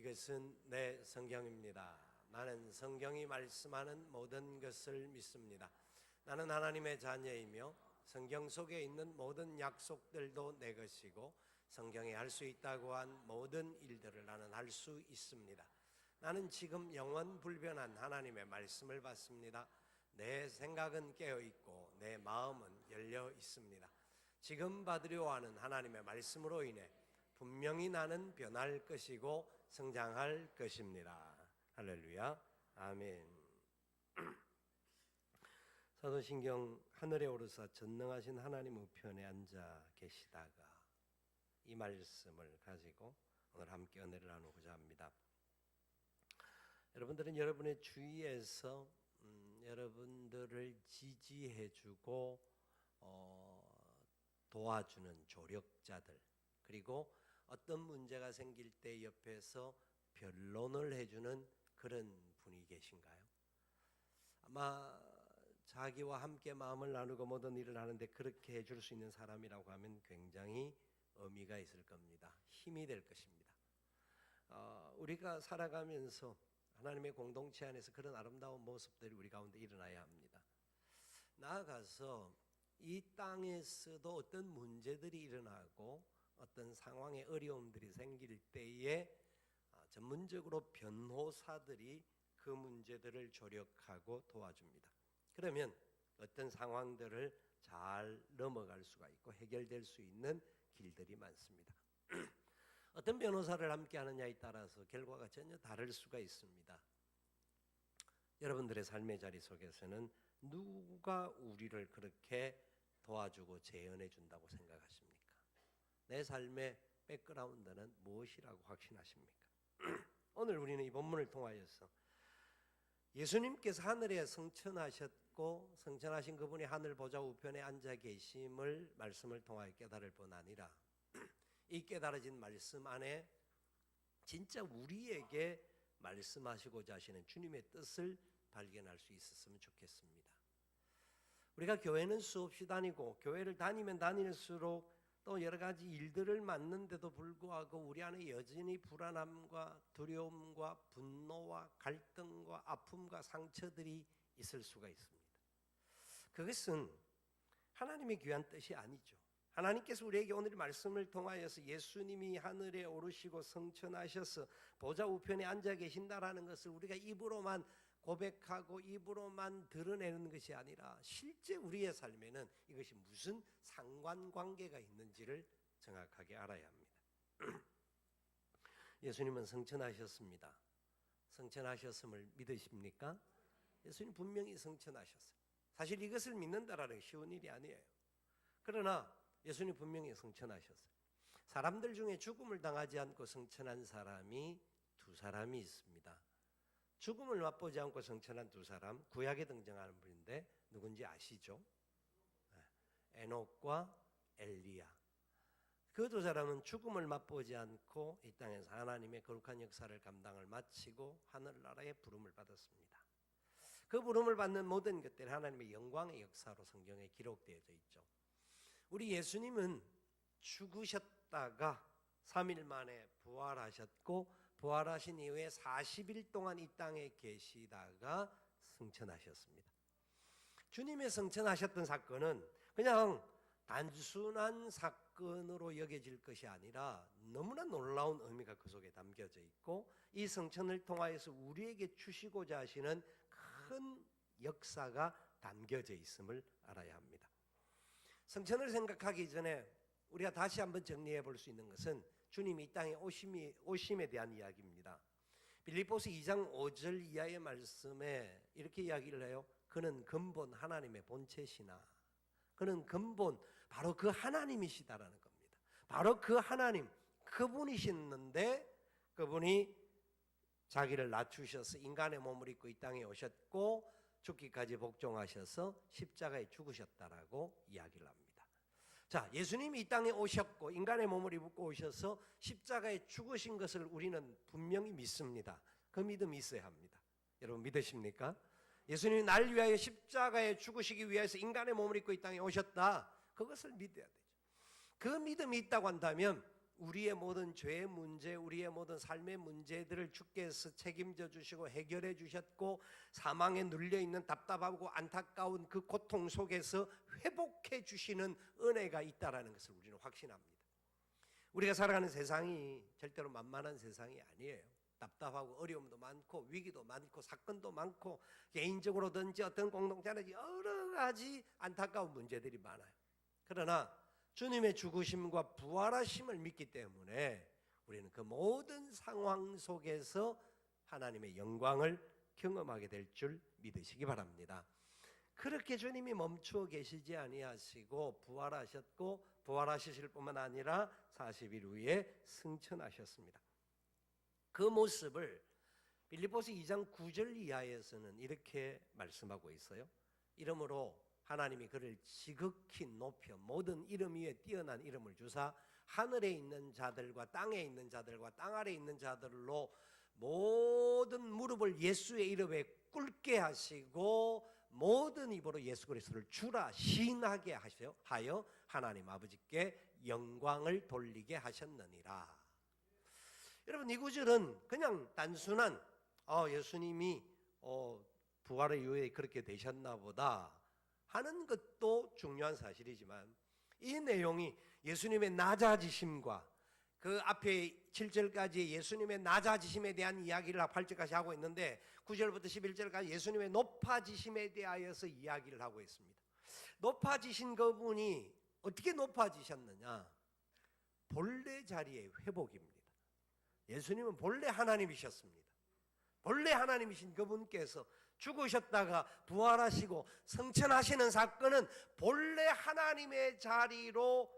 이것은 내 성경입니다. 나는 성경이 말씀하는 모든 것을 믿습니다. 나는 하나님의 자녀이며 성경 속에 있는 모든 약속들도 내 것이고 성경에 할 수 있다고 한 모든 일들을 나는 할 수 있습니다. 나는 지금 영원 불변한 하나님의 말씀을 받습니다. 내 생각은 깨어 있고 내 마음은 열려 있습니다. 지금 받으려 하는 하나님의 말씀으로 인해 분명히 나는 변할 것이고 성장할 것입니다. 할렐루야. 아멘. 사도신경 하늘에 오르사 전능하신 하나님 우편에 앉아 계시다가 이 말씀을 가지고 오늘 함께 은혜를 나누고자 합니다. 여러분들은 여러분의 주위에서 여러분들을 지지해주고 도와주는 조력자들, 그리고 어떤 문제가 생길 때 옆에서 변론을 해주는 그런 분이 계신가요? 아마 자기와 함께 마음을 나누고 모든 일을 하는데 그렇게 해줄 수 있는 사람이라고 하면 굉장히 의미가 있을 겁니다. 힘이 될 것입니다. 우리가 살아가면서 하나님의 공동체 안에서 그런 아름다운 모습들이 우리 가운데 일어나야 합니다. 나아가서 이 땅에서도 어떤 문제들이 일어나고 어떤 상황에 어려움들이 생길 때에 전문적으로 변호사들이 그 문제들을 조력하고 도와줍니다. 그러면 어떤 상황들을 잘 넘어갈 수가 있고 해결될 수 있는 길들이 많습니다. 어떤 변호사를 함께 하느냐에 따라서 결과가 전혀 다를 수가 있습니다. 여러분들의 삶의 자리 속에서는 누가 우리를 그렇게 도와주고 재현해 준다고 생각하십니까? 내 삶의 백그라운드는 무엇이라고 확신하십니까? 오늘 우리는 이 본문을 통하여서 예수님께서 하늘에 승천하셨고 승천하신 그분이 하늘 보좌 우편에 앉아 계심을 말씀을 통하여 깨달을 뿐 아니라 이 깨달아진 말씀 안에 진짜 우리에게 말씀하시고자 하시는 주님의 뜻을 발견할 수 있었으면 좋겠습니다. 우리가 교회는 수없이 다니고 교회를 다니면 다닐수록 또 여러 가지 일들을 맡는데도 불구하고 우리 안에 여전히 불안함과 두려움과 분노와 갈등과 아픔과 상처들이 있을 수가 있습니다. 그것은 하나님의 귀한 뜻이 아니죠. 하나님께서 우리에게 오늘 말씀을 통하여서 예수님이 하늘에 오르시고 승천하셔서 보좌 우편에 앉아 계신다라는 것을 우리가 입으로만 고백하고 입으로만 드러내는 것이 아니라 실제 우리의 삶에는 이것이 무슨 상관관계가 있는지를 정확하게 알아야 합니다. 예수님은 승천하셨습니다. 승천하셨음을 믿으십니까? 예수님 분명히 승천하셨어요. 사실 이것을 믿는다라는 게 쉬운 일이 아니에요. 그러나 예수님 분명히 승천하셨어요. 사람들 중에 죽음을 당하지 않고 승천한 사람이 두 사람이 있습니다. 죽음을 맛보지 않고 승천한 두 사람, 구약에 등장하는 분인데 누군지 아시죠? 에녹과 엘리야. 그 두 사람은 죽음을 맛보지 않고 이 땅에서 하나님의 거룩한 역사를 감당을 마치고 하늘나라의 부름을 받았습니다. 그 부름을 받는 모든 것들이 하나님의 영광의 역사로 성경에 기록되어져 있죠. 우리 예수님은 죽으셨다가 3일 만에 부활하셨고 부활하신 이후에 40일 동안 이 땅에 계시다가 승천하셨습니다. 주님의 승천하셨던 사건은 그냥 단순한 사건으로 여겨질 것이 아니라 너무나 놀라운 의미가 그 속에 담겨져 있고 이 승천을 통하여서 우리에게 주시고자 하시는 큰 역사가 담겨져 있음을 알아야 합니다. 승천을 생각하기 전에 우리가 다시 한번 정리해 볼 수 있는 것은 주님이 이 땅에 오심에 대한 이야기입니다. 빌립보서 2장 5절 이하의 말씀에 이렇게 이야기를 해요. 그는 근본 하나님의 본체시나 그는 근본 바로 그 하나님이시다라는 겁니다. 바로 그 하나님 그분이셨는데 그분이 자기를 낮추셔서 인간의 몸을 입고 이 땅에 오셨고 죽기까지 복종하셔서 십자가에 죽으셨다라고 이야기를 합니다. 자, 예수님이 이 땅에 오셨고 인간의 몸을 입고 오셔서 십자가에 죽으신 것을 우리는 분명히 믿습니다. 그 믿음이 있어야 합니다. 여러분 믿으십니까? 예수님이 날 위하여 십자가에 죽으시기 위해서 인간의 몸을 입고 이 땅에 오셨다. 그것을 믿어야 되죠. 그 믿음이 있다고 한다면 우리의 모든 죄의 문제, 우리의 모든 삶의 문제들을 주께서 책임져 주시고 해결해 주셨고 사망에 눌려 있는 답답하고 안타까운 그 고통 속에서 회복해 주시는 은혜가 있다라는 것을 우리는 확신합니다. 우리가 살아가는 세상이 절대로 만만한 세상이 아니에요. 답답하고 어려움도 많고 위기도 많고 사건도 많고 개인적으로든지 어떤 공동체든지 여러 가지 안타까운 문제들이 많아요. 그러나 주님의 죽으심과 부활하심을 믿기 때문에 우리는 그 모든 상황 속에서 하나님의 영광을 경험하게 될 줄 믿으시기 바랍니다. 그렇게 주님이 멈추어 계시지 아니하시고 부활하셨고 부활하실 뿐만 아니라 40일 후에 승천하셨습니다. 그 모습을 빌립보서 2장 9절 이하에서는 이렇게 말씀하고 있어요. 이러므로 하나님이 그를 지극히 높여 모든 이름 위에 뛰어난 이름을 주사 하늘에 있는 자들과 땅에 있는 자들과 땅 아래에 있는 자들로 모든 무릎을 예수의 이름에 꿇게 하시고 모든 입으로 예수 그리스도를 주라 시인하게 하여 하나님 아버지께 영광을 돌리게 하셨느니라. 여러분, 이 구절은 그냥 단순한 예수님이 부활의 이후에 그렇게 되셨나 보다 하는 것도 중요한 사실이지만 이 내용이 예수님의 낮아지심과 그 앞에 7절까지 예수님의 낮아지심에 대한 이야기를 8절까지 하고 있는데 9절부터 11절까지 예수님의 높아지심에 대하여서 이야기를 하고 있습니다. 높아지신 그분이 어떻게 높아지셨느냐? 본래 자리의 회복입니다. 예수님은 본래 하나님이셨습니다. 본래 하나님이신 그분께서 죽으셨다가 부활하시고 성천하시는 사건은 본래 하나님의 자리로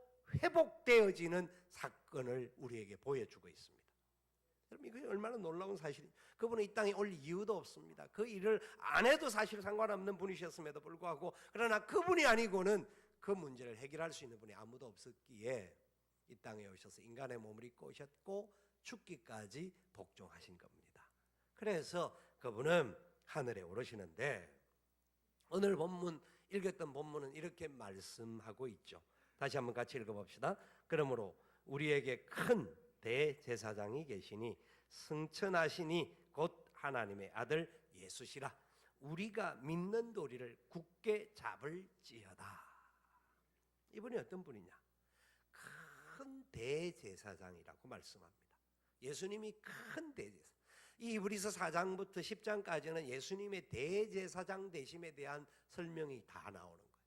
회복되어지는 사건을 우리에게 보여주고 있습니다. 여러분, 이게 얼마나 놀라운 사실이에요. 그분은 이 땅에 올 이유도 없습니다. 그 일을 안 해도 사실 상관없는 분이셨음에도 불구하고 그러나 그분이 아니고는 그 문제를 해결할 수 있는 분이 아무도 없었기에 이 땅에 오셔서 인간의 몸을 입고 오셨고 죽기까지 복종하신 겁니다. 그래서 그분은 하늘에 오르시는데 오늘 본문 읽었던 본문은 이렇게 말씀하고 있죠. 다시 한번 같이 읽어봅시다. 그러므로 우리에게 큰 대제사장이 계시니 승천하시니 곧 하나님의 아들 예수시라. 우리가 믿는 도리를 굳게 잡을지어다. 이분이 어떤 분이냐? 큰 대제사장이라고 말씀합니다. 예수님이 큰 대제사장. 이 히브리서 4장부터 10장까지는 예수님의 대제사장 되심에 대한 설명이 다 나오는 거예요.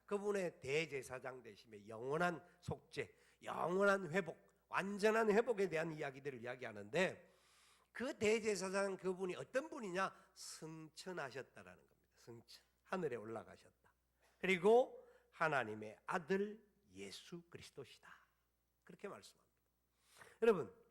그분의 대제사장 되심의 영원한 속죄, 영원한 회복, 완전한 회복에 대한 이야기들을 이야기하는데 그 대제사장 그분이 어떤 분이냐? 승천하셨다라는 겁니다. 승천, 하늘에 올라가셨다. 그리고 하나님의 아들 예수 그리스도시다. 그렇게 말씀합니다. 여러분,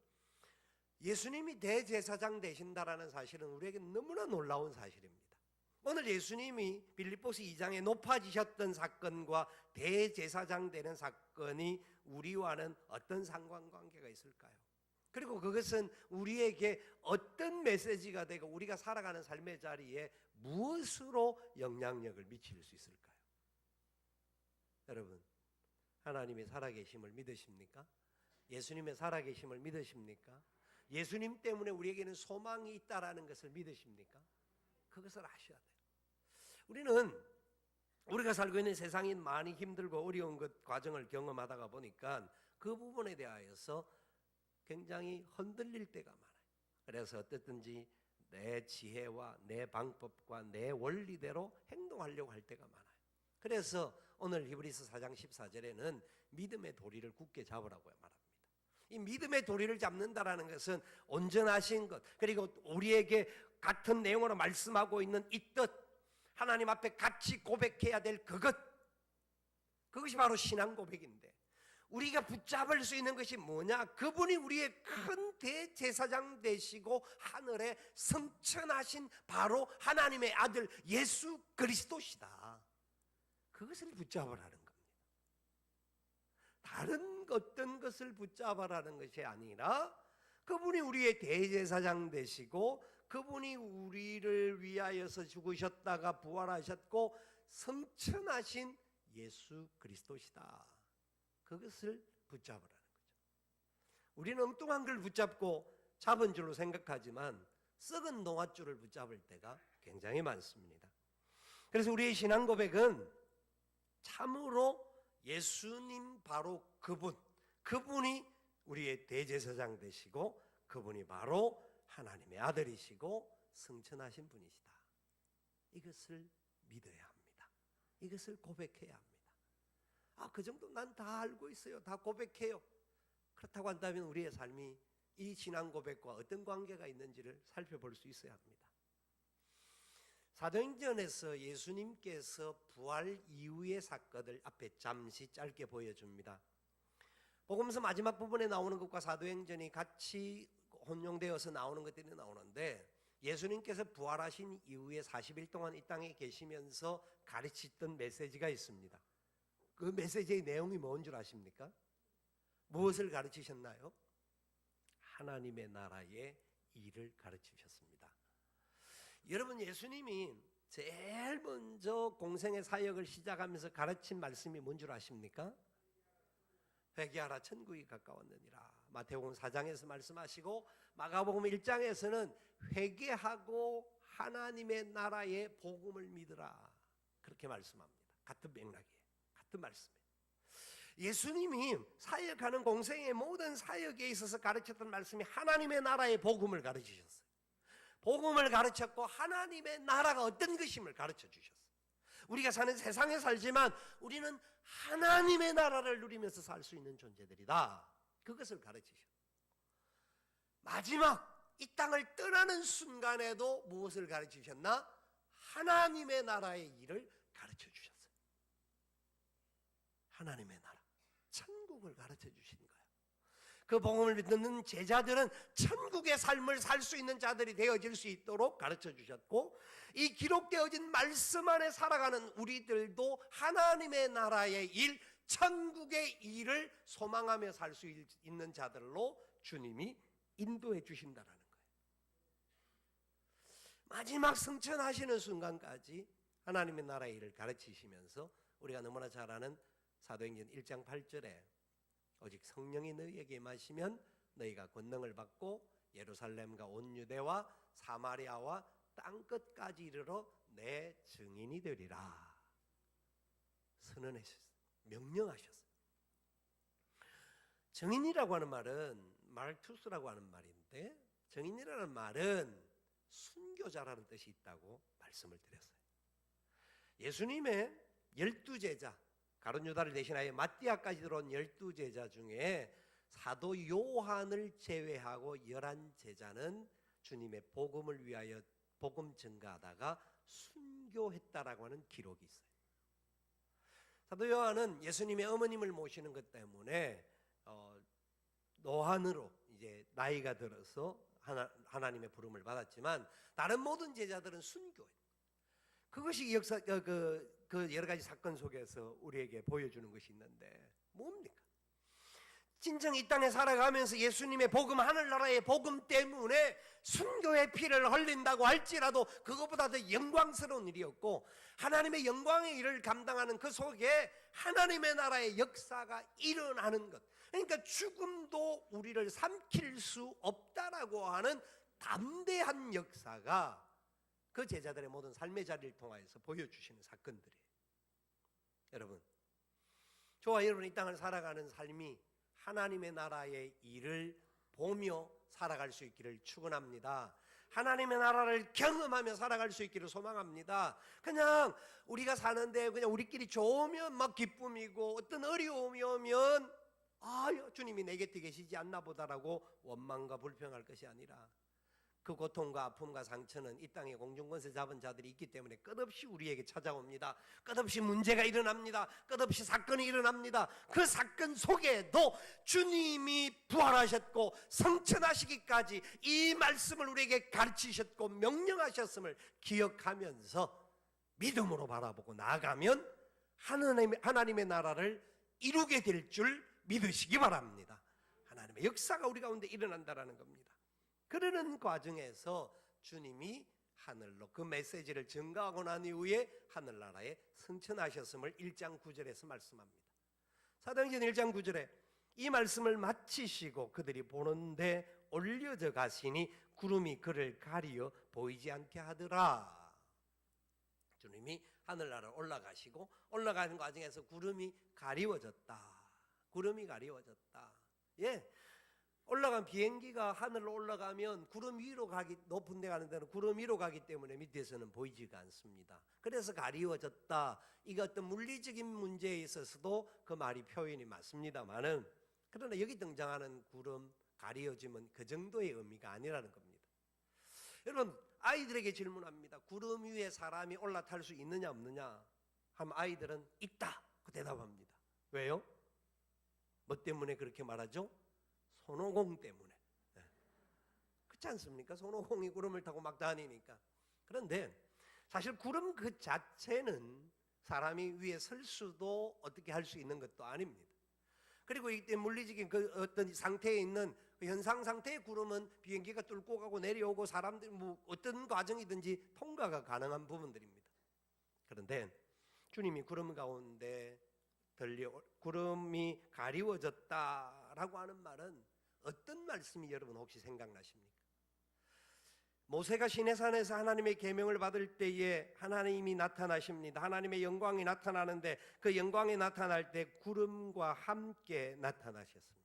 예수님이 대제사장 되신다라는 사실은 우리에게 너무나 놀라운 사실입니다. 오늘 예수님이 빌립보서 2장에 높아지셨던 사건과 대제사장 되는 사건이 우리와는 어떤 상관관계가 있을까요? 그리고 그것은 우리에게 어떤 메시지가 되고 우리가 살아가는 삶의 자리에 무엇으로 영향력을 미칠 수 있을까요? 여러분, 하나님의 살아계심을 믿으십니까? 예수님의 살아계심을 믿으십니까? 예수님 때문에 우리에게는 소망이 있다라는 것을 믿으십니까? 그것을 아셔야 돼요. 우리가 살고 있는 세상이 많이 힘들고 어려운 과정을 경험하다가 보니까 그 부분에 대하여서 굉장히 흔들릴 때가 많아요. 그래서 어떻든지 내 지혜와 내 방법과 내 원리대로 행동하려고 할 때가 많아요. 그래서 오늘 히브리서 4장 14절에는 믿음의 도리를 굳게 잡으라고 말합니다. 이 믿음의 도리를 잡는다라는 것은 온전하신 것, 그리고 우리에게 같은 내용으로 말씀하고 있는 이 뜻, 하나님 앞에 같이 고백해야 될 그것이 바로 신앙 고백인데 우리가 붙잡을 수 있는 것이 뭐냐? 그분이 우리의 큰 대제사장 되시고 하늘에 승천하신 바로 하나님의 아들 예수 그리스도시다. 그것을 붙잡으라는 겁니다. 다른 어떤 것을 붙잡으라는 것이 아니라 그분이 우리의 대제사장 되시고 그분이 우리를 위하여서 죽으셨다가 부활하셨고 승천하신 예수 그리스도시다. 그것을 붙잡으라는 거죠. 우리는 엉뚱한 걸 붙잡고 잡은 줄로 생각하지만 썩은 동아줄을 붙잡을 때가 굉장히 많습니다. 그래서 우리의 신앙 고백은 참으로 예수님 바로 그분이 우리의 대제사장 되시고 그분이 바로 하나님의 아들이시고 승천하신 분이시다. 이것을 믿어야 합니다. 이것을 고백해야 합니다. 그 정도 난 다 알고 있어요. 다 고백해요. 그렇다고 한다면 우리의 삶이 이 신앙 고백과 어떤 관계가 있는지를 살펴볼 수 있어야 합니다. 사도행전에서 예수님께서 부활 이후의 사건을 앞에 잠시 짧게 보여줍니다. 복음서 마지막 부분에 나오는 것과 사도행전이 같이 혼용되어서 나오는 것들이 나오는데, 예수님께서 부활하신 이후에 40일 동안 이 땅에 계시면서 가르치던 메시지가 있습니다. 그 메시지의 내용이 뭔 줄 아십니까? 무엇을 가르치셨나요? 하나님의 나라의 일을 가르치셨습니다. 여러분, 예수님이 제일 먼저 공생의 사역을 시작하면서 가르친 말씀이 뭔 줄 아십니까? 회개하라, 천국이 가까웠느니라. 마태복음 4장에서 말씀하시고 마가복음 1장에서는 회개하고 하나님의 나라의 복음을 믿으라, 그렇게 말씀합니다. 같은 맥락이에요. 같은 말씀이에요. 예수님이 사역하는 공생의 모든 사역에 있어서 가르쳤던 말씀이 하나님의 나라의 복음을 가르치셨어요. 복음을 가르쳤고 하나님의 나라가 어떤 것임을 가르쳐 주셨어요. 우리가 사는 세상에 살지만 우리는 하나님의 나라를 누리면서 살 수 있는 존재들이다. 그것을 가르치셨어요. 마지막 이 땅을 떠나는 순간에도 무엇을 가르치셨나? 하나님의 나라의 일을 가르쳐 주셨어요. 하나님의 나라, 천국을 가르쳐 주신 거예요. 그 복음을 듣는 제자들은 천국의 삶을 살 수 있는 자들이 되어질 수 있도록 가르쳐 주셨고, 이 기록되어진 말씀 안에 살아가는 우리들도 하나님의 나라의 일, 천국의 일을 소망하며 살 수 있는 자들로 주님이 인도해 주신다라는 거예요. 마지막 승천하시는 순간까지 하나님의 나라의 일을 가르치시면서 우리가 너무나 잘 아는 사도행전 1장 8절에 오직 성령이 너희에게 임하시면 너희가 권능을 받고 예루살렘과 온 유대와 사마리아와 땅끝까지 이르러 내 증인이 되리라 선언하셨어요. 명령하셨어요. 증인이라고 하는 말은 말투스라고 하는 말인데, 증인이라는 말은 순교자라는 뜻이 있다고 말씀을 드렸어요. 예수님의 12제자, 가룟 유다를 대신하여 마띠아까지 들어온 12제자 중에 사도 요한을 제외하고 11제자는 주님의 복음을 위하여 복음 전가하다가 순교했다라고 하는 기록이 있어요. 사도 요한은 예수님의 어머님을 모시는 것 때문에 노한으로 이제 나이가 들어서 하나님의 부름을 받았지만, 다른 모든 제자들은 순교했어요. 그것이 역사 그 여러 가지 사건 속에서 우리에게 보여주는 것이 있는데 뭡니까? 진정 이 땅에 살아가면서 예수님의 복음, 하늘나라의 복음 때문에 순교의 피를 흘린다고 할지라도 그것보다 더 영광스러운 일이었고, 하나님의 영광의 일을 감당하는 그 속에 하나님의 나라의 역사가 일어나는 것, 그러니까 죽음도 우리를 삼킬 수 없다라고 하는 담대한 역사가 그 제자들의 모든 삶의 자리를 통하여서 보여주시는 사건들이에요. 여러분, 저와 여러분 이 땅을 살아가는 삶이 하나님의 나라의 일을 보며 살아갈 수 있기를 축원합니다. 하나님의 나라를 경험하며 살아갈 수 있기를 소망합니다. 그냥 우리가 사는데 그냥 우리끼리 좋으면 막 기쁨이고, 어떤 어려움이 오면 주님이 내 곁에 계시지 않나 보다라고 원망과 불평할 것이 아니라, 그 고통과 아픔과 상처는 이 땅에 공중권세 잡은 자들이 있기 때문에 끝없이 우리에게 찾아옵니다. 끝없이 문제가 일어납니다. 끝없이 사건이 일어납니다. 그 사건 속에도 주님이 부활하셨고 성천하시기까지 이 말씀을 우리에게 가르치셨고 명령하셨음을 기억하면서 믿음으로 바라보고 나아가면 하나님의 나라를 이루게 될 줄 믿으시기 바랍니다. 하나님의 역사가 우리 가운데 일어난다라는 겁니다. 그러는 과정에서 주님이 하늘로 그 메시지를 전가하고 난 이후에 하늘나라에 승천하셨음을 1장 9절에서 말씀합니다. 사도행전 1장 9절에 이 말씀을 마치시고 그들이 보는데 올려져 가시니 구름이 그를 가리어 보이지 않게 하더라. 주님이 하늘나라로 올라가시고 올라가는 과정에서 구름이 가리워졌다. 구름이 가리워졌다. 예, 올라간 비행기가 하늘로 올라가면 구름 위로 가기, 높은 데 가는 데는 구름 위로 가기 때문에 밑에서는 보이지가 않습니다. 그래서 가리워졌다. 이게 어떤 물리적인 문제에 있어서도 그 말이 표현이 맞습니다만은, 그러나 여기 등장하는 구름 가리워지면 그 정도의 의미가 아니라는 겁니다. 여러분, 아이들에게 질문합니다. 구름 위에 사람이 올라탈 수 있느냐 없느냐 하면 아이들은 있다 그 대답합니다. 왜요? 뭐 때문에 그렇게 말하죠? 손오공 때문에. 그렇지 않습니까? 손오공이 구름을 타고 막 다니니까. 그런데 사실 구름 그 자체는 사람이 위에 설 수도 어떻게 할 수 있는 것도 아닙니다. 그리고 이때 물리적인 그 어떤 상태에 있는 그 현상 상태의 구름은 비행기가 뚫고 가고 내려오고 사람들 뭐 어떤 과정이든지 통과가 가능한 부분들입니다. 그런데 주님이 구름 가운데 구름이 가리워졌다라고 하는 말은 어떤 말씀이 여러분 혹시 생각나십니까? 모세가 시내산에서 하나님의 계명을 받을 때에 하나님이 나타나십니다. 하나님의 영광이 나타나는데 그 영광이 나타날 때 구름과 함께 나타나셨습니다.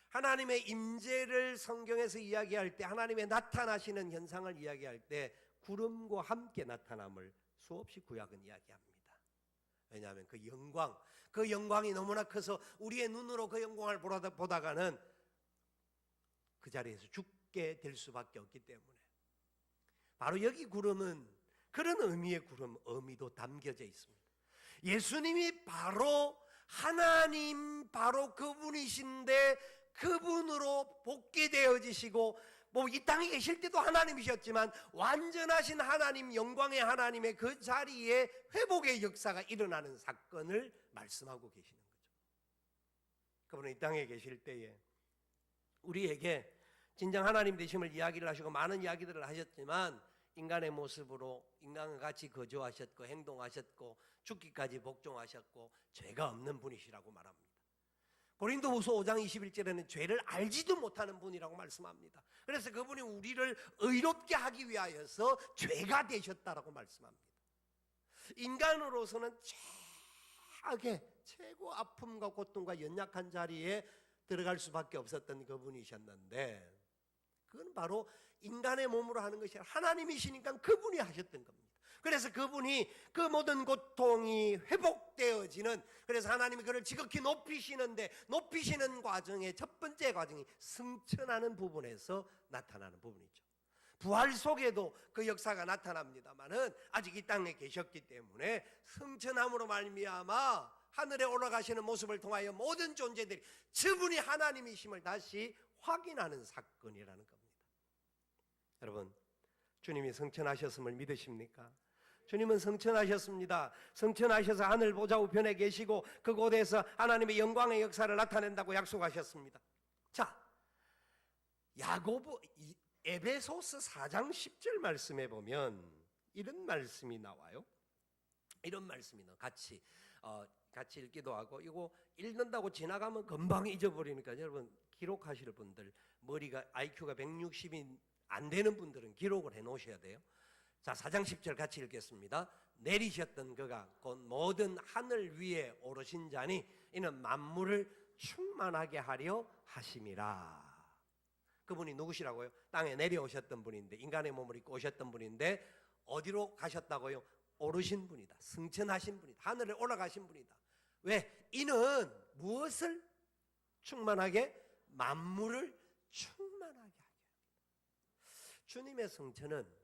하나님의 임재를 성경에서 이야기할 때, 하나님의 나타나시는 현상을 이야기할 때 구름과 함께 나타남을 수없이 구약은 이야기합니다. 왜냐하면 그 영광이 너무나 커서 우리의 눈으로 그 영광을 보다가는 그 자리에서 죽게 될 수밖에 없기 때문에, 바로 여기 구름은 그런 의미의 의미도 담겨져 있습니다. 예수님이 바로 하나님, 바로 그분이신데 그분으로 복귀되어지시고, 뭐 이 땅에 계실 때도 하나님이셨지만 완전하신 하나님, 영광의 하나님의 그 자리에 회복의 역사가 일어나는 사건을 말씀하고 계시는 거죠. 그분은 이 땅에 계실 때에 우리에게 진정 하나님 되심을 이야기를 하시고 많은 이야기들을 하셨지만 인간의 모습으로 인간과 같이 거주하셨고 행동하셨고 죽기까지 복종하셨고 죄가 없는 분이시라고 말합니다. 고린도후서 5장 21절에는 죄를 알지도 못하는 분이라고 말씀합니다. 그래서 그분이 우리를 의롭게 하기 위하여서 죄가 되셨다라고 말씀합니다. 인간으로서는 최고 아픔과 고통과 연약한 자리에 들어갈 수밖에 없었던 그분이셨는데, 그건 바로 인간의 몸으로 하는 것이 아니라 하나님이시니까 그분이 하셨던 겁니다. 그래서 그분이 그 모든 고통이 회복되어지는, 그래서 하나님이 그를 지극히 높이시는 과정의 첫 번째 과정이 승천하는 부분에서 나타나는 부분이죠. 부활 속에도 그 역사가 나타납니다만은 아직 이 땅에 계셨기 때문에 승천함으로 말미암아 하늘에 올라가시는 모습을 통하여 모든 존재들이 저분이 하나님이심을 다시 확인하는 사건이라는 겁니다. 여러분, 주님이 승천하셨음을 믿으십니까? 주님은 승천하셨습니다. 승천하셔서 하늘 보좌 우편에 계시고 그곳에서 하나님의 영광의 역사를 나타낸다고 약속하셨습니다. 자, 에베소서 4장 10절 말씀에 보면 이런 말씀이 나와요. 이런 말씀이 나와요. 같이 읽기도 하고, 이거 읽는다고 지나가면 금방 잊어버리니까 여러분 기록하실 분들, 머리가 IQ가 160이 안 되는 분들은 기록을 해놓으셔야 돼요. 자, 4장 10절 같이 읽겠습니다. 내리셨던 그가 곧 모든 하늘 위에 오르신 자니 이는 만물을 충만하게 하려 하심이라. 그분이 누구시라고요? 땅에 내려오셨던 분인데, 인간의 몸을 입고 오셨던 분인데 어디로 가셨다고요? 오르신 분이다. 승천하신 분이다. 하늘에 올라가신 분이다. 왜? 이는 무엇을 충만하게? 만물을 충만하게 하게 합니다. 주님의 승천은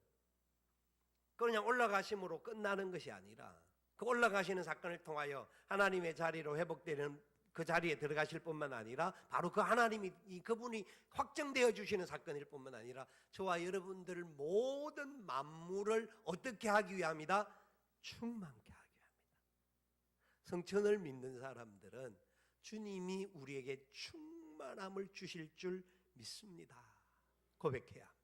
그냥 올라가심으로 끝나는 것이 아니라 그 올라가시는 사건을 통하여 하나님의 자리로 회복되는 그 자리에 들어가실 뿐만 아니라 바로 그 하나님이, 그분이 확정되어 주시는 사건일 뿐만 아니라 저와 여러분들 모든 만물을 어떻게 하기 위함이다? 충만케 하기 위함이다. 성천을 믿는 사람들은 주님이 우리에게 충만함을 주실 줄 믿습니다. 고백해야 합니다.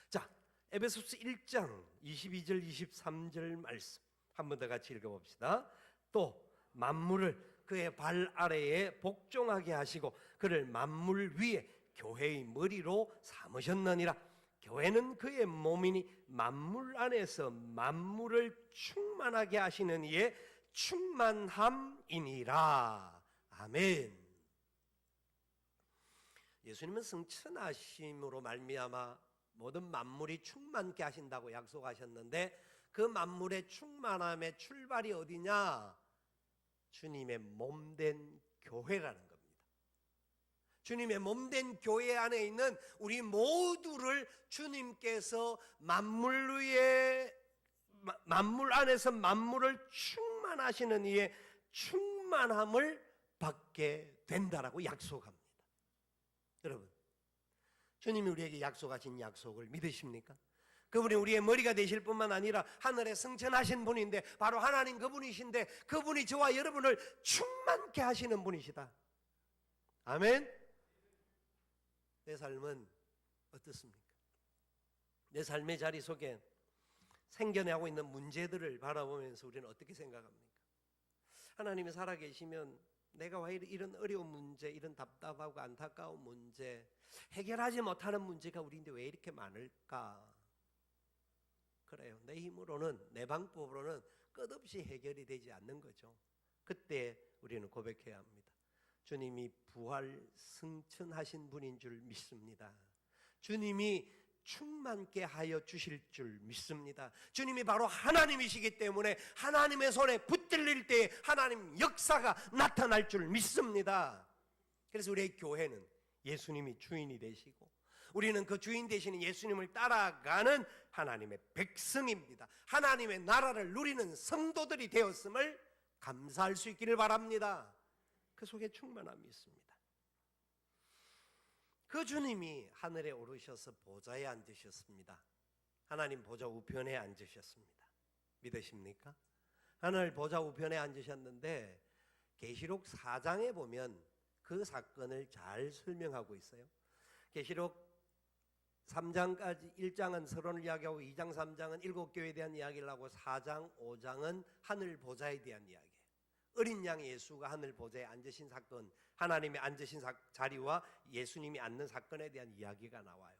자, 에베소서 1장 22절 23절 말씀 한 번 더 같이 읽어봅시다. 또 만물을 그의 발 아래에 복종하게 하시고 그를 만물 위에 교회의 머리로 삼으셨느니라. 교회는 그의 몸이니 만물 안에서 만물을 충만하게 하시는 이의 충만함이니라. 아멘. 예수님은 승천하심으로 말미암아 모든 만물이 충만케 하신다고 약속하셨는데 그 만물의 충만함의 출발이 어디냐? 주님의 몸된 교회라는 겁니다. 주님의 몸된 교회 안에 있는 우리 모두를 주님께서 만물 위에 만물 안에서 만물을 충만하시는 이의 충만함을 받게 된다라고 약속합니다. 여러분, 주님이 우리에게 약속하신 약속을 믿으십니까? 그분이 우리의 머리가 되실 뿐만 아니라 하늘에 승천하신 분인데 바로 하나님 그분이신데 그분이 저와 여러분을 충만케 하시는 분이시다. 아멘. 내 삶은 어떻습니까? 내 삶의 자리 속에 생겨나고 있는 문제들을 바라보면서 우리는 어떻게 생각합니까? 하나님이 살아계시면 내가 왜 이런 어려운 문제, 이런 답답하고 안타까운 문제, 해결하지 못하는 문제가 우리인데 왜 이렇게 많을까? 그래요. 내 힘으로는, 내 방법으로는 끝없이 해결이 되지 않는 거죠. 그때 우리는 고백해야 합니다. 주님이 부활 승천하신 분인 줄 믿습니다. 주님이 충만케 하여 주실 줄 믿습니다. 주님이 바로 하나님이시기 때문에 하나님의 손에 붙들릴 때에 하나님 역사가 나타날 줄 믿습니다. 그래서 우리의 교회는 예수님이 주인이 되시고 우리는 그 주인 되시는 예수님을 따라가는 하나님의 백성입니다. 하나님의 나라를 누리는 성도들이 되었음을 감사할 수 있기를 바랍니다. 그 속에 충만함이 있습니다. 그 주님이 하늘에 오르셔서 보좌에 앉으셨습니다. 하나님 보좌 우편에 앉으셨습니다. 믿으십니까? 하늘 보좌 우편에 앉으셨는데 계시록 4장에 보면 그 사건을 잘 설명하고 있어요. 계시록 3장까지 1장은 서론을 이야기하고 2장 3장은 7교회에 대한 이야기를 하고 4장 5장은 하늘 보좌에 대한 이야기예요. 어린 양 예수가 하늘 보좌에 앉으신 사건, 하나님이 앉으신 자리와 예수님이 앉는 사건에 대한 이야기가 나와요.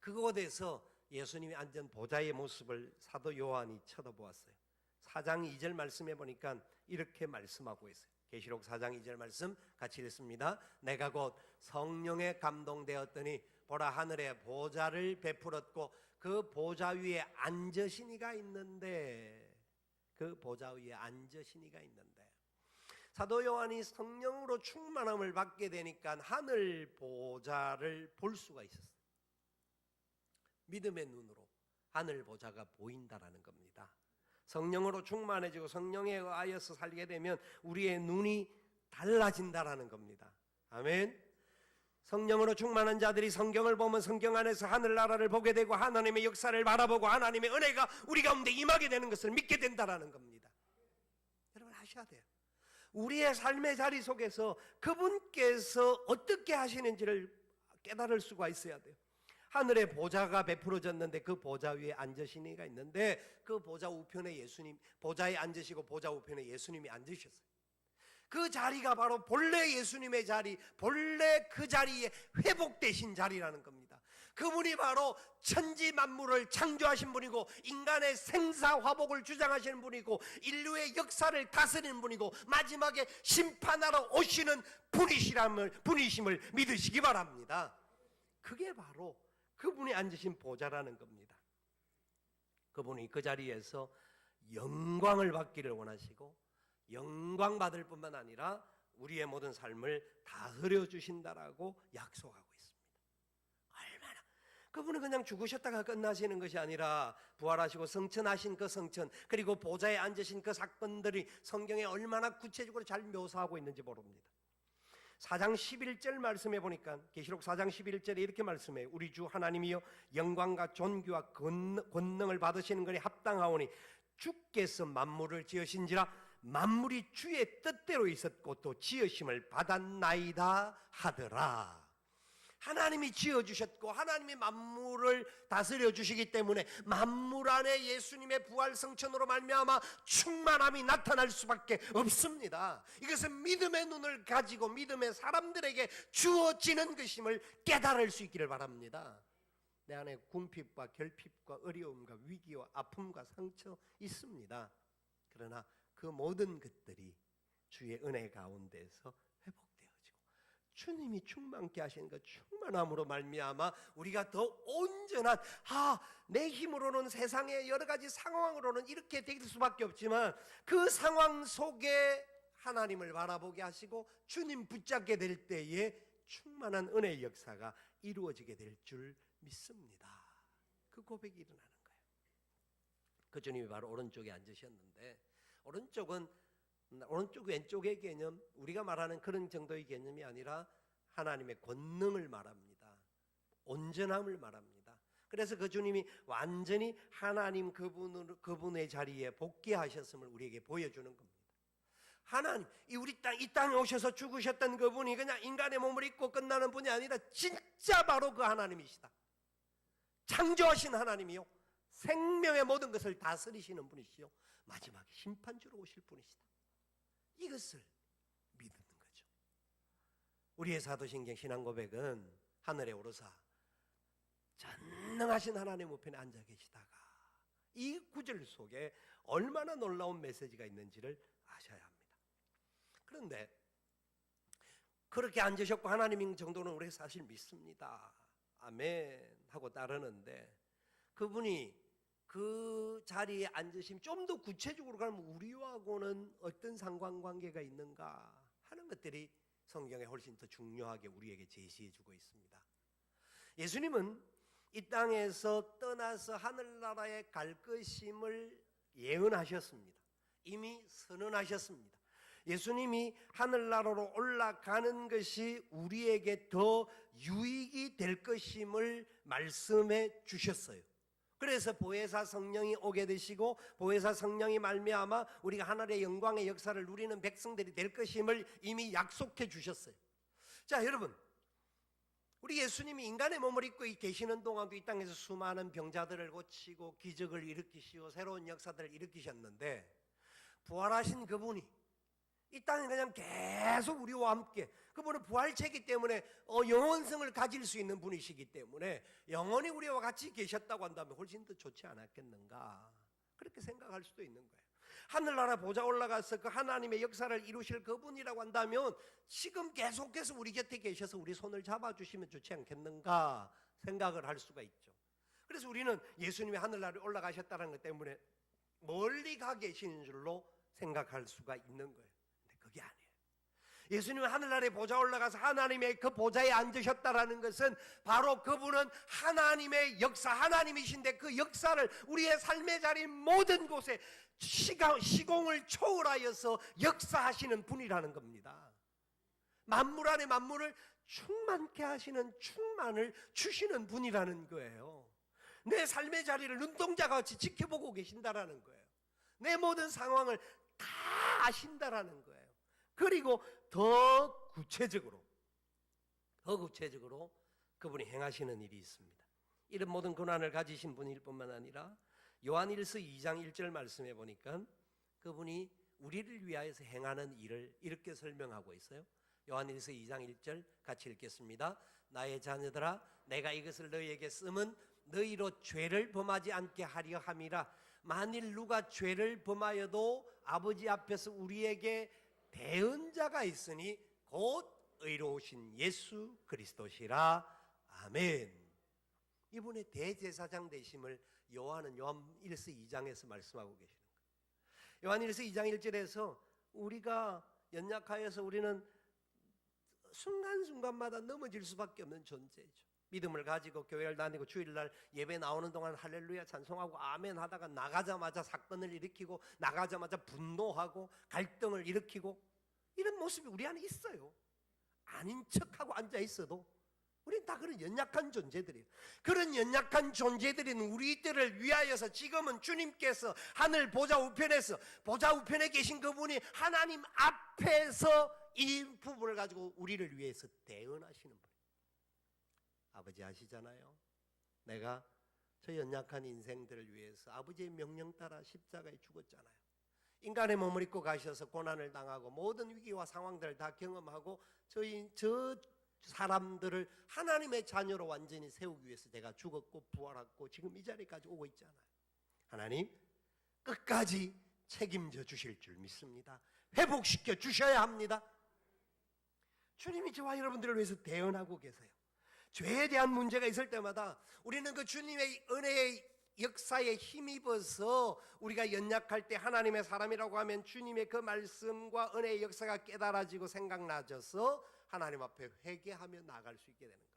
그곳에서 예수님이 앉은 보좌의 모습을 사도 요한이 쳐다보았어요. 4장 2절 말씀해 보니까 이렇게 말씀하고 있어요. 계시록 4장 2절 말씀 같이 읽습니다. 내가 곧 성령에 감동되었더니 보라 하늘에 보좌를 베풀었고 그 보좌 위에 앉으신 이가 있는데 그 보좌 위에 앉으신 이가 있는데 사도 요한이 성령으로 충만함을 받게 되니까 하늘 보좌를 볼 수가 있었어요. 믿음의 눈으로 하늘 보좌가 보인다라는 겁니다. 성령으로 충만해지고 성령에 의하여서 살게 되면 우리의 눈이 달라진다라는 겁니다. 아멘. 성령으로 충만한 자들이 성경을 보면 성경 안에서 하늘나라를 보게 되고 하나님의 역사를 바라보고 하나님의 은혜가 우리 가운데 임하게 되는 것을 믿게 된다라는 겁니다. 여러분 아셔야 돼요. 우리의 삶의 자리 속에서 그분께서 어떻게 하시는지를 깨달을 수가 있어야 돼요. 하늘에 보좌가 베풀어졌는데 그 보좌 위에 앉으신 이가 있는데 그 보좌 우편에 예수님, 보좌에 앉으시고 보좌 우편에 예수님이 앉으셨어요. 그 자리가 바로 본래 예수님의 자리, 본래 그 자리에 회복되신 자리라는 겁니다. 그분이 바로 천지 만물을 창조하신 분이고 인간의 생사화복을 주장하시는 분이고 인류의 역사를 다스리는 분이고 마지막에 심판하러 오시는 분이심을 믿으시기 바랍니다. 그게 바로 그분이 앉으신 보좌라는 겁니다. 그분이 그 자리에서 영광을 받기를 원하시고 영광 받을 뿐만 아니라 우리의 모든 삶을 다스려 주신다라고 약속하고 있습니다. 얼마나 그분은 그냥 죽으셨다가 끝나시는 것이 아니라 부활하시고 성천하신 그 성천 그리고 보좌에 앉으신 그 사건들이 성경에 얼마나 구체적으로 잘 묘사하고 있는지 모릅니다. 4장 11절 말씀해 보니까 계시록 4장 11절에 이렇게 말씀해요. 우리 주 하나님이여 영광과 존귀와 권능을 받으시는 것이 합당하오니 주께서 만물을 지으신지라 만물이 주의 뜻대로 있었고 또 지으심을 받았나이다 하더라. 하나님이 지어주셨고 하나님이 만물을 다스려 주시기 때문에 만물 안에 예수님의 부활 성천으로 말미암아 충만함이 나타날 수밖에 없습니다. 이것은 믿음의 눈을 가지고 믿음의 사람들에게 주어지는 것임을 깨달을 수 있기를 바랍니다. 내 안에 궁핍과 결핍과 어려움과 위기와 아픔과 상처 있습니다. 그러나 그 모든 것들이 주의 은혜 가운데서 회복되어지고 주님이 충만케 하시는 그 충만함으로 말미암아 우리가 더 온전한 내 힘으로는 세상의 여러 가지 상황으로는 이렇게 될 수밖에 없지만 그 상황 속에 하나님을 바라보게 하시고 주님 붙잡게 될 때에 충만한 은혜의 역사가 이루어지게 될 줄 믿습니다. 그 고백이 일어나는 거예요. 그 주님이 바로 오른쪽에 앉으셨는데 오른쪽 왼쪽의 개념, 우리가 말하는 그런 정도의 개념이 아니라 하나님의 권능을 말합니다. 온전함을 말합니다. 그래서 그 주님이 완전히 하나님 그분의 자리에 복귀하셨음을 우리에게 보여주는 겁니다. 하나님, 이 땅에 오셔서 죽으셨던 그분이 그냥 인간의 몸을 입고 끝나는 분이 아니라 진짜 바로 그 하나님이시다. 창조하신 하나님이요, 생명의 모든 것을 다스리시는 분이시요, 마지막에 심판주로 오실 분이시다. 이것을 믿는 거죠. 우리의 사도신경 신앙 고백은 하늘에 오르사 전능하신 하나님 우편에 앉아 계시다가, 이 구절 속에 얼마나 놀라운 메시지가 있는지를 아셔야 합니다. 그런데 그렇게 앉으셨고 하나님인 정도는 우리가 사실 믿습니다. 아멘 하고 따르는데, 그분이 그 자리에 앉으시면 좀 더 구체적으로 가면 우리하고는 어떤 상관관계가 있는가 하는 것들이 성경에 훨씬 더 중요하게 우리에게 제시해 주고 있습니다. 예수님은 이 땅에서 떠나서 하늘나라에 갈 것임을 예언하셨습니다. 이미 선언하셨습니다. 예수님이 하늘나라로 올라가는 것이 우리에게 더 유익이 될 것임을 말씀해 주셨어요. 그래서 보혜사 성령이 오게 되시고 보혜사 성령이 말미암아 우리가 하늘의 영광의 역사를 누리는 백성들이 될 것임을 이미 약속해 주셨어요. 자, 여러분, 우리 예수님이 인간의 몸을 입고 계시는 동안도 이 땅에서 수많은 병자들을 고치고 기적을 일으키시고 새로운 역사들을 일으키셨는데, 부활하신 그분이 이 땅에 그냥 계속 우리와 함께, 그분은 부활체이기 때문에 영원성을 가질 수 있는 분이시기 때문에 영원히 우리와 같이 계셨다고 한다면 훨씬 더 좋지 않았겠는가, 그렇게 생각할 수도 있는 거예요. 하늘나라 보좌 올라가서 그 하나님의 역사를 이루실 그분이라고 한다면 지금 계속해서 우리 곁에 계셔서 우리 손을 잡아주시면 좋지 않겠는가 생각을 할 수가 있죠. 그래서 우리는 예수님이 하늘나라에 올라가셨다는 것 때문에 멀리 가 계시는 줄로 생각할 수가 있는 거예요. 근데 그게 아니에요. 예수님은 하늘나라에 보좌 올라가서 하나님의 그 보좌에 앉으셨다라는 것은 바로 그분은 하나님의 역사, 하나님이신데 그 역사를 우리의 삶의 자리 모든 곳에 시공을 초월하여서 역사하시는 분이라는 겁니다. 만물 안에 만물을 충만케 하시는 충만을 주시는 분이라는 거예요. 내 삶의 자리를 눈동자가 같이 지켜보고 계신다라는 거예요. 내 모든 상황을 다 아신다라는 거예요. 그리고 더 구체적으로 그분이 행하시는 일이 있습니다. 이런 모든 고난을 가지신 분일 뿐만 아니라 요한일서 2장 1절 말씀해 보니까 그분이 우리를 위하여서 행하는 일을 이렇게 설명하고 있어요. 요한일서 2장 1절 같이 읽겠습니다. 나의 자녀들아, 내가 이것을 너희에게 쓰면 너희로 죄를 범하지 않게 하려 함이라. 만일 누가 죄를 범하여도 아버지 앞에서 우리에게 대언자가 있으니 곧 의로우신 예수 그리스도시라. 아멘. 이분의 대제사장 되심을 요한은 요한일서 2장에서 말씀하고 계시는 거예요. 요한일서 2장 1절에서 우리가 연약하여서 우리는 순간순간마다 넘어질 수밖에 없는 존재죠. 믿음을 가지고 교회를 다니고 주일날 예배 나오는 동안 할렐루야 찬송하고 아멘 하다가 나가자마자 사건을 일으키고 나가자마자 분노하고 갈등을 일으키고 이런 모습이 우리 안에 있어요. 아닌 척하고 앉아 있어도 우리는 다 그런 연약한 존재들이에요. 그런 연약한 존재들인 우리들을 위하여서 지금은 주님께서 하늘 보좌 우편에 계신 그분이 하나님 앞에서 이 부분을 가지고 우리를 위해서 대언하시는 분. 아버지 아시잖아요. 내가 저 연약한 인생들을 위해서 아버지의 명령 따라 십자가에 죽었잖아요. 인간의 몸을 입고 가셔서 고난을 당하고 모든 위기와 상황들을 다 경험하고 저 사람들을 하나님의 자녀로 완전히 세우기 위해서 내가 죽었고 부활했고 지금 이 자리까지 오고 있잖아요. 하나님 끝까지 책임져 주실 줄 믿습니다. 회복시켜 주셔야 합니다. 주님이 저와 여러분들을 위해서 대언하고 계세요. 죄에 대한 문제가 있을 때마다 우리는 그 주님의 은혜의 역사에 힘입어서 우리가 연약할 때 하나님의 사람이라고 하면 주님의 그 말씀과 은혜의 역사가 깨달아지고 생각나져서 하나님 앞에 회개하며 나아갈 수 있게 되는 겁니다.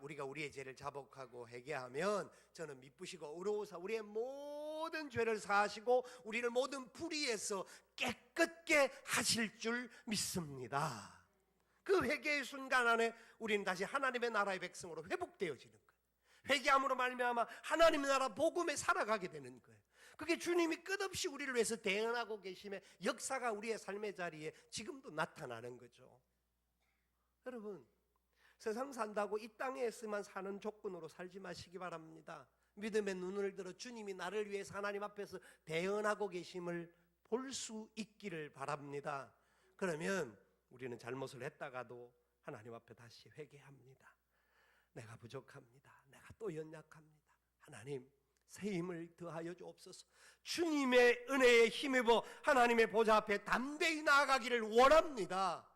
우리가 우리의 죄를 자복하고 회개하면 저는 미쁘시고 의로우사 우리의 모든 죄를 사하시고 우리를 모든 불의에서 깨끗게 하실 줄 믿습니다. 그 회개의 순간 안에 우리는 다시 하나님의 나라의 백성으로 회복되어지는 거예요. 회개함으로 말미암아 하나님의 나라 복음에 살아가게 되는 거예요. 그게 주님이 끝없이 우리를 위해서 대언하고 계심의 역사가 우리의 삶의 자리에 지금도 나타나는 거죠. 여러분, 세상 산다고 이 땅에서만 사는 조건으로 살지 마시기 바랍니다. 믿음의 눈을 들어 주님이 나를 위해서 하나님 앞에서 대언하고 계심을 볼 수 있기를 바랍니다. 그러면 우리는 잘못을 했다가도 하나님 앞에 다시 회개합니다. 내가 부족합니다. 내가 또 연약합니다. 하나님 새 힘을 더하여 주옵소서. 주님의 은혜에 힘입어 하나님의 보좌 앞에 담대히 나아가기를 원합니다.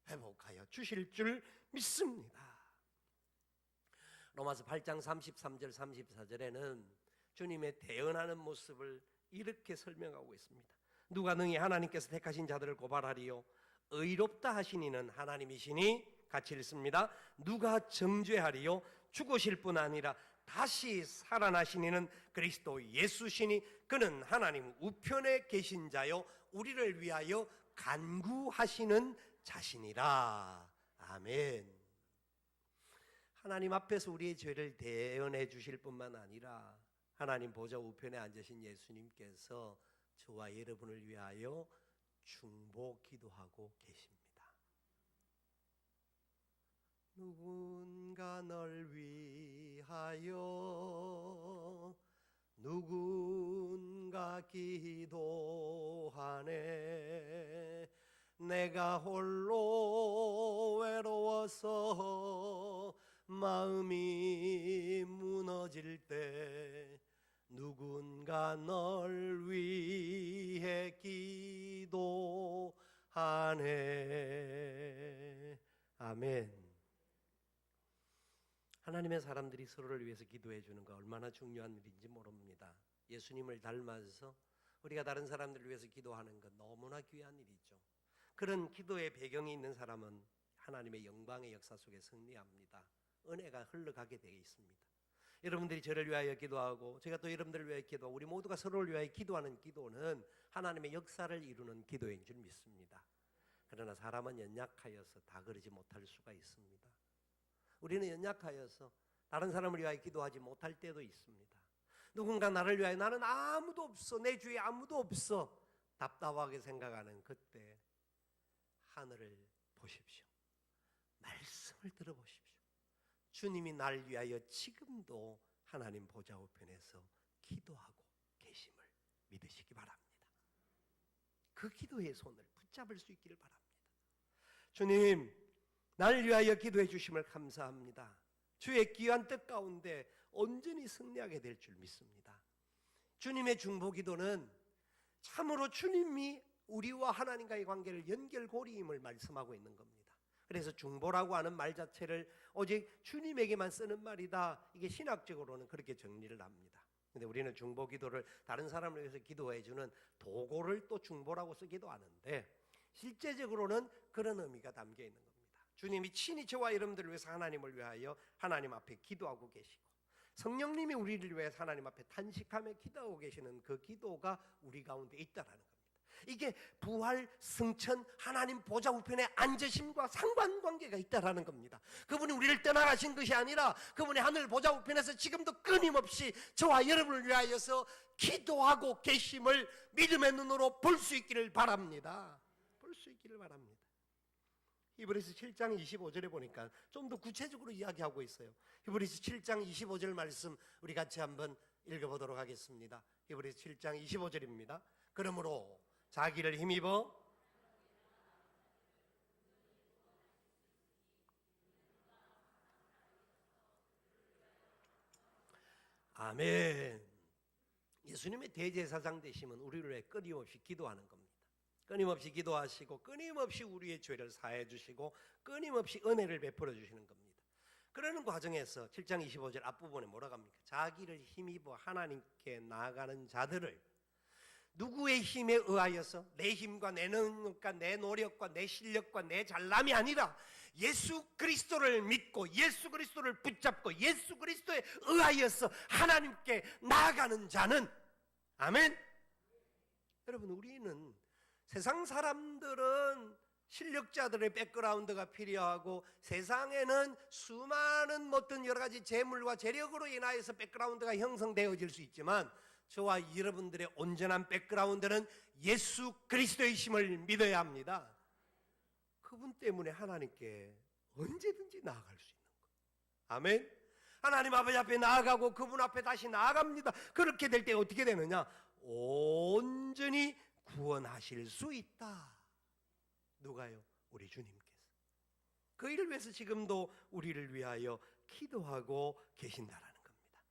회복하여 주실 줄 믿습니다. 로마서 8장 33절 34절에는 주님의 대언하는 모습을 이렇게 설명하고 있습니다. 누가 능히 하나님께서 택하신 자들을 고발하리요 의롭다 하시니는 하나님이시니 같이 읽습니다. 누가 정죄하리요 죽으실 뿐 아니라 다시 살아나시니는 그리스도 예수시니 그는 하나님 우편에 계신 자요 우리를 위하여 간구하시는 자신이라. 아멘. 하나님 앞에서 우리의 죄를 대언해 주실 뿐만 아니라 하나님 보좌 우편에 앉으신 예수님께서 저와 여러분을 위하여 중보 기도하고 계십니다. 누군가 널 위하여 누군가 기도하네. 내가 홀로 외로워서 마음이 무너질 때 누군가 널 위해 기도하네. 아멘. 하나님의 사람들이 서로를 위해서 기도해 주는 거 얼마나 중요한 일인지 모릅니다. 예수님을 닮아서 우리가 다른 사람들을 위해서 기도하는 건 너무나 귀한 일이죠. 그런 기도의 배경이 있는 사람은 하나님의 영광의 역사 속에 승리합니다. 은혜가 흘러가게 되어 있습니다. 여러분들이 저를 위하여 기도하고 제가 또 여러분들을 위하여 기도하고 우리 모두가 서로를 위하여 기도하는 기도는 하나님의 역사를 이루는 기도인 줄 믿습니다. 그러나 사람은 연약하여서 다 그러지 못할 수가 있습니다. 우리는 연약하여서 다른 사람을 위하여 기도하지 못할 때도 있습니다. 누군가 나를 위하여 나는 아무도 없어, 내 주위에 아무도 없어 답답하게 생각하는 그때 하늘을 보십시오. 말씀을 들어보십시오. 주님이 날 위하여 지금도 하나님 보좌 우편에서 기도하고 계심을 믿으시기 바랍니다. 그 기도의 손을 붙잡을 수 있기를 바랍니다. 주님, 날 위하여 기도해 주심을 감사합니다. 주의 귀한 뜻 가운데 온전히 승리하게 될 줄 믿습니다. 주님의 중보기도는 참으로 주님이 우리와 하나님과의 관계를 연결고리임을 말씀하고 있는 겁니다. 그래서 중보라고 하는 말 자체를 오직 주님에게만 쓰는 말이다. 이게 신학적으로는 그렇게 정리를 합니다. 근데 우리는 중보기도를 다른 사람을 위해서 기도해 주는 도구를 또 중보라고 쓰기도 하는데 실제적으로는 그런 의미가 담겨 있는 겁니다. 주님이 친히 저와 여러분들을 위해서 하나님을 위하여 하나님 앞에 기도하고 계시고 성령님이 우리를 위해서 하나님 앞에 탄식하며 기도하고 계시는 그 기도가 우리 가운데 있다라는 겁니다. 이게 부활, 승천, 하나님 보좌 우편에 앉으심과 상관관계가 있다라는 겁니다. 그분이 우리를 떠나가신 것이 아니라 그분이 하늘 보좌 우편에서 지금도 끊임없이 저와 여러분을 위하여서 기도하고 계심을 믿음의 눈으로 볼 수 있기를 바랍니다. 볼 수 있기를 바랍니다. 히브리서 7장 25절에 보니까 좀 더 구체적으로 이야기하고 있어요. 히브리서 7장 25절 말씀 우리 같이 한번 읽어보도록 하겠습니다. 히브리서 7장 25절입니다. 그러므로 자기를 힘입어 아멘. 예수님의 대제사장 되심은 우리를 위해 끊임없이 기도하는 겁니다. 끊임없이 기도하시고 끊임없이 우리의 죄를 사해 주시고 끊임없이 은혜를 베풀어 주시는 겁니다. 그러는 과정에서 7장 25절 앞부분에 뭐라고 합니까? 자기를 힘입어 하나님께 나아가는 자들을 누구의 힘에 의하여서 내 힘과 내 능력과 내 노력과 내 실력과 내 잘남이 아니라 예수 그리스도를 믿고 예수 그리스도를 붙잡고 예수 그리스도에 의하여서 하나님께 나아가는 자는 아멘. 여러분 우리는 세상 사람들은 실력자들의 백그라운드가 필요하고 세상에는 수많은 어떤 여러 가지 재물과 재력으로 인하여서 백그라운드가 형성되어질 수 있지만 저와 여러분들의 온전한 백그라운드는 예수 그리스도의 힘을 믿어야 합니다. 그분 때문에 하나님께 언제든지 나아갈 수 있는 거예요. 아멘. 하나님 아버지 앞에 나아가고 그분 앞에 다시 나아갑니다. 그렇게 될 때 어떻게 되느냐? 온전히 구원하실 수 있다. 누가요? 우리 주님께서. 그 일을 위해서 지금도 우리를 위하여 기도하고 계신다라는 겁니다.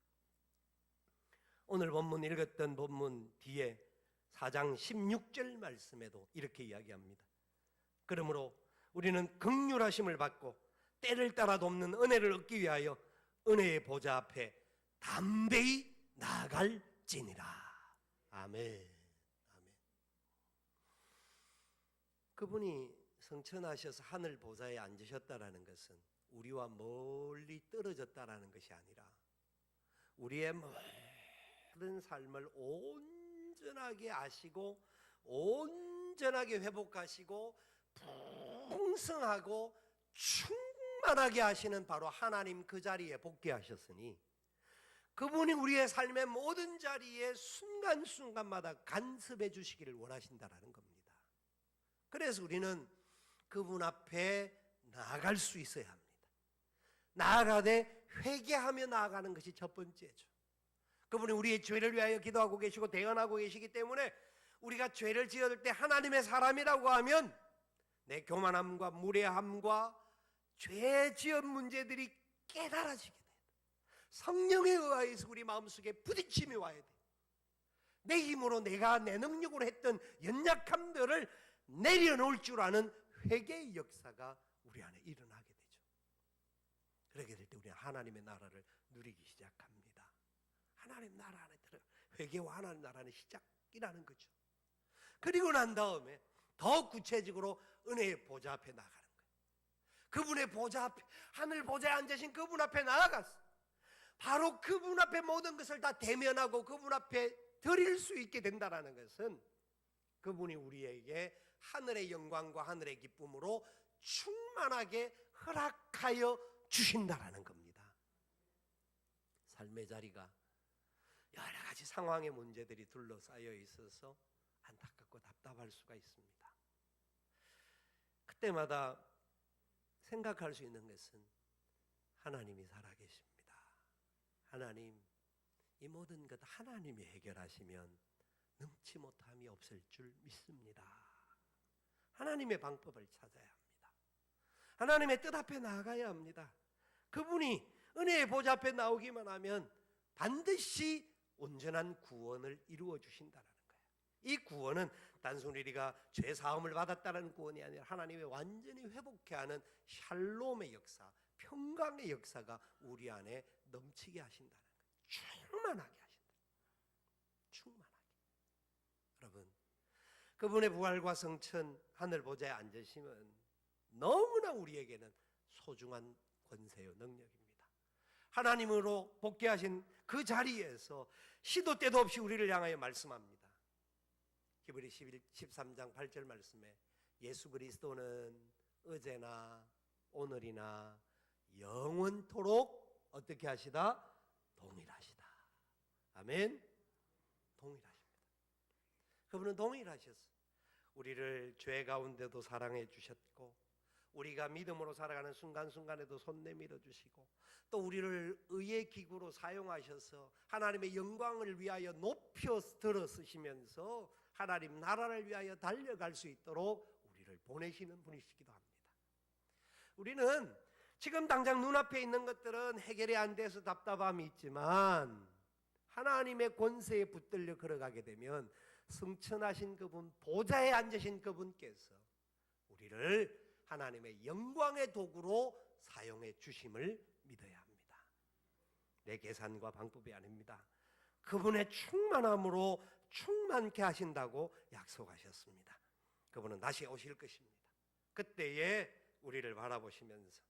오늘 본문 읽었던 본문 뒤에 4장 16절 말씀에도 이렇게 이야기합니다. 그러므로 우리는 긍휼하심을 받고 때를 따라 돕는 은혜를 얻기 위하여 은혜의 보좌 앞에 담대히 나아갈지니라. 아멘. 아멘. 그분이 성천하셔서 하늘 보좌에 앉으셨다라는 것은 우리와 멀리 떨어졌다라는 것이 아니라 우리의 모든 삶을 온전하게 아시고 온전하게 회복하시고 풍성하고 충만하게 하시는 바로 하나님 그 자리에 복귀하셨으니 그분이 우리의 삶의 모든 자리에 순간순간마다 간섭해 주시기를 원하신다라는 겁니다. 그래서 우리는 그분 앞에 나아갈 수 있어야 합니다. 나아가되 회개하며 나아가는 것이 첫 번째죠. 그분이 우리의 죄를 위하여 기도하고 계시고 대언하고 계시기 때문에 우리가 죄를 지을 때 하나님의 사람이라고 하면 내 교만함과 무례함과 죄 지은 문제들이 깨달아지게 돼요. 성령에 의하여서 우리 마음속에 부딪힘이 와야 돼요. 내 힘으로 내가 내 능력으로 했던 연약함들을 내려놓을 줄 아는 회개의 역사가 우리 안에 일어나게 되죠. 그렇게 될 때 우리는 하나님의 나라를 누리기 시작합니다. 하나님 나라 안에 들어 회개와 하나님 나라 안에 시작이라는 거죠. 그리고 난 다음에 더 구체적으로 은혜의 보좌 앞에 나가는 거예요. 그분의 보좌 앞에 하늘 보좌에 앉으신 그분 앞에 나아갔어. 바로 그분 앞에 모든 것을 다 대면하고 그분 앞에 드릴 수 있게 된다는 것은 그분이 우리에게 하늘의 영광과 하늘의 기쁨으로 충만하게 허락하여 주신다라는 겁니다. 삶의 자리가 여러 가지 상황의 문제들이 둘러싸여 있어서 안타깝고 답답할 수가 있습니다. 그때마다 생각할 수 있는 것은 하나님이 살아계십니다. 하나님, 이 모든 것 하나님이 해결하시면 능치 못함이 없을 줄 믿습니다. 하나님의 방법을 찾아야 합니다. 하나님의 뜻 앞에 나아가야 합니다. 그분이 은혜의 보좌 앞에 나오기만 하면 반드시 온전한 구원을 이루어 주신다는 거예요. 이 구원은 단순히 우리가 죄 사함을 받았다는 구원이 아니라 하나님의 완전히 회복케 하는 샬롬의 역사, 평강의 역사가 우리 안에 넘치게 하신다는 거예요. 충만하게 하신다. 충만하게. 여러분, 그분의 부활과 성천 하늘 보좌에 앉으시면 너무나 우리에게는 소중한 권세요 능력입니다. 하나님으로 복귀하신 그 자리에서 시도 때도 없이 우리를 향하여 말씀합니다. 히브리 13장 8절 말씀에 예수 그리스도는 어제나 오늘이나 영원토록 어떻게 하시다? 동일하시다. 아멘. 동일하십니다. 그분은 동일하셨어요. 우리를 죄 가운데도 사랑해 주셨고 우리가 믿음으로 살아가는 순간순간에도 손 내밀어 주시고 또 우리를 의의 기구로 사용하셔서 하나님의 영광을 위하여 높여 들어 쓰시면서 하나님 나라를 위하여 달려갈 수 있도록 우리를 보내시는 분이시기도 합니다. 우리는 지금 당장 눈앞에 있는 것들은 해결이 안 돼서 답답함이 있지만 하나님의 권세에 붙들려 걸어가게 되면 승천하신 그분, 보좌에 앉으신 그분께서 우리를 하나님의 영광의 도구로 사용해 주심을 믿어야 합니다. 내 계산과 방법이 아닙니다. 그분의 충만함으로 충만케 하신다고 약속하셨습니다. 그분은 다시 오실 것입니다. 그때에 우리를 바라보시면서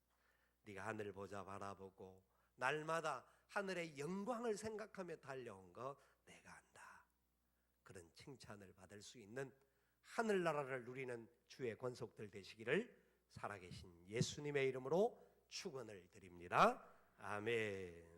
네가 하늘 보자 바라보고 날마다 하늘의 영광을 생각하며 달려온 거 내가 안다. 그런 칭찬을 받을 수 있는 하늘나라를 누리는 주의 권속들 되시기를 살아계신 예수님의 이름으로 축원을 드립니다. 아멘.